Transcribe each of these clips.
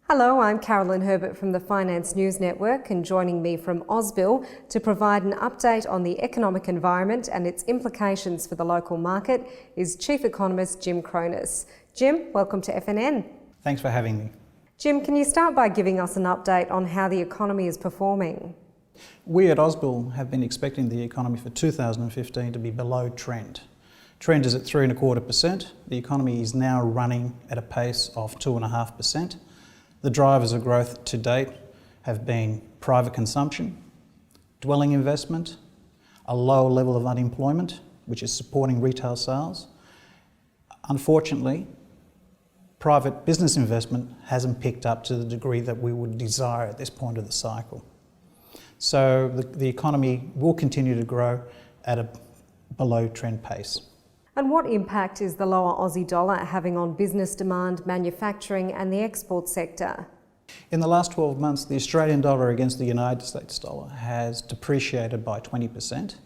Hello, I'm Carolyn Herbert from the Finance News Network, and joining me from Ausbil to provide an update on the economic environment and its implications for the local market is Chief Economist Jim Chronis. Jim, welcome to FNN. Thanks for having me. Jim, can you start by giving us an update on how the economy is performing? We at Ausbil have been expecting the economy for 2015 to be below trend. Trend is at 3.25%. The economy is now running at a pace of 2.5%. The drivers of growth to date have been private consumption, dwelling investment, a low level of unemployment, which is supporting retail sales. Unfortunately, private business investment hasn't picked up to the degree that we would desire at this point of the cycle. So the economy will continue to grow at a below trend pace. And what impact is the lower Aussie dollar having on business demand, manufacturing and the export sector? In the last 12 months, the Australian dollar against the United States dollar has depreciated by 20%,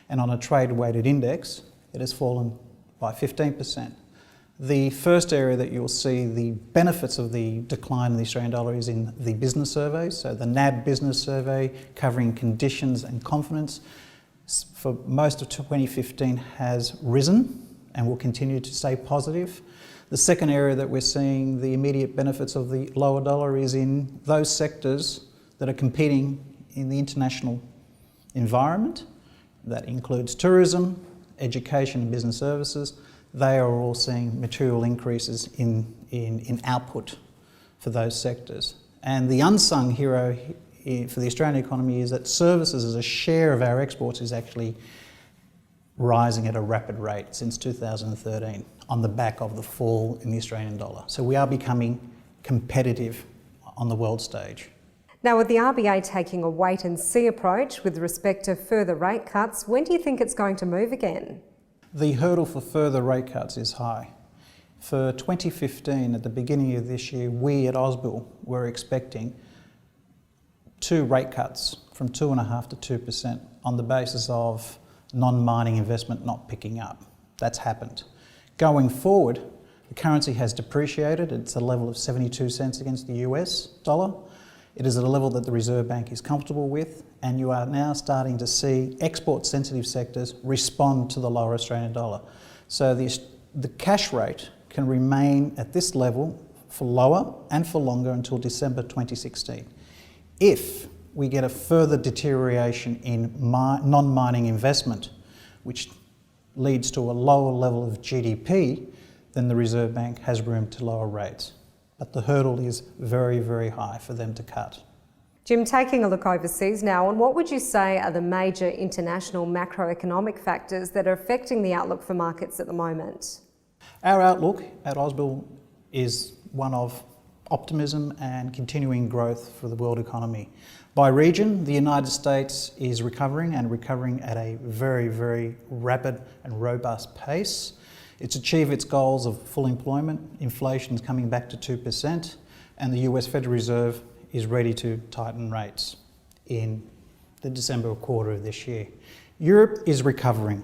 and on a trade-weighted index, it has fallen by 15%. The first area that you'll see the benefits of the decline in the Australian dollar is in the business surveys. So the NAB business survey covering conditions and confidence for most of 2015 has risen and will continue to stay positive. The second area that we're seeing the immediate benefits of the lower dollar is in those sectors that are competing in the international environment. That includes tourism, education and business services. They are all seeing material increases in output for those sectors. And the unsung hero for the Australian economy is that services as a share of our exports is actually rising at a rapid rate since 2013 on the back of the fall in the Australian dollar. So we are becoming competitive on the world stage. Now, with the RBA taking a wait and see approach with respect to further rate cuts, when do you think it's going to move again? The hurdle for further rate cuts is high. For 2015, at the beginning of this year, we at Ausbil were expecting 2 rate cuts from 2.5% to 2% on the basis of non-mining investment not picking up. That's happened. Going forward, the currency has depreciated. It's a level of 72 cents against the US dollar. It is at a level that the Reserve Bank is comfortable with, and you are now starting to see export-sensitive sectors respond to the lower Australian dollar. So the cash rate can remain at this level for lower and for longer until December 2016. If we get a further deterioration in non-mining investment, which leads to a lower level of GDP, then the Reserve Bank has room to lower rates. But the hurdle is very, very high for them to cut. Jim, taking a look overseas now, and what would you say are the major international macroeconomic factors that are affecting the outlook for markets at the moment? Our outlook at Ausbil is one of optimism and continuing growth for the world economy. By region, the United States is recovering at a very, very rapid and robust pace. It's achieved its goals of full employment, inflation is coming back to 2%, and the US Federal Reserve is ready to tighten rates in the December quarter of this year. Europe is recovering.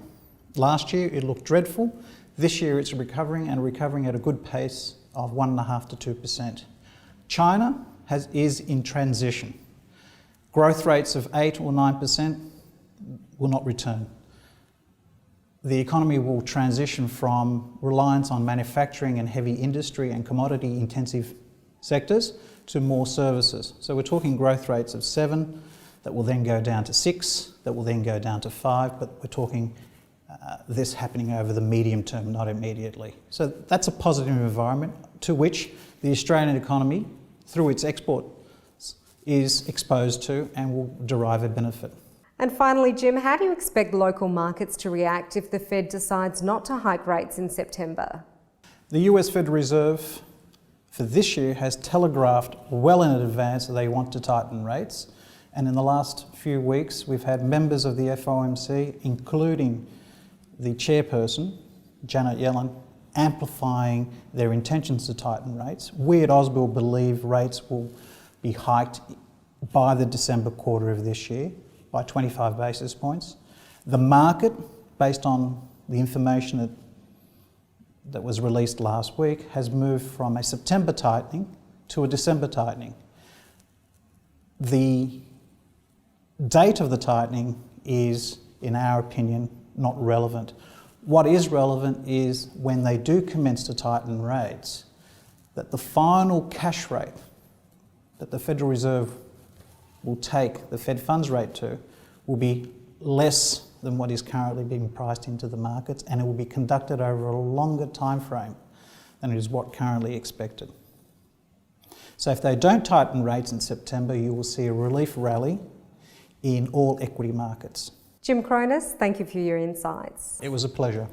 Last year it looked dreadful. This year it's recovering at a good pace of 1.5% to 2%. China is in transition. Growth rates of 8 or 9% will not return. The economy will transition from reliance on manufacturing and heavy industry and commodity intensive sectors to more services. So we're talking growth rates of 7 that will then go down to 6, that will then go down to 5, but we're talking this happening over the medium term, not immediately. So that's a positive environment to which the Australian economy, through its exports, is exposed to and will derive a benefit. And finally, Jim, how do you expect local markets to react if the Fed decides not to hike rates in September? The US Federal Reserve for this year has telegraphed well in advance that they want to tighten rates. And in the last few weeks, we've had members of the FOMC, including the chairperson, Janet Yellen, amplifying their intentions to tighten rates. We at Ausbil believe rates will be hiked by the December quarter of this year by 25 basis points. The market, based on the information that was released last week, has moved from a September tightening to a December tightening. The date of the tightening is, in our opinion, not relevant. What is relevant is when they do commence to tighten rates, that the final cash rate that the Federal Reserve will take the Fed funds rate to will be less than what is currently being priced into the markets, and it will be conducted over a longer time frame than it is what currently expected. So if they don't tighten rates in September, you will see a relief rally in all equity markets. Jim Chronis, thank you for your insights. It was a pleasure.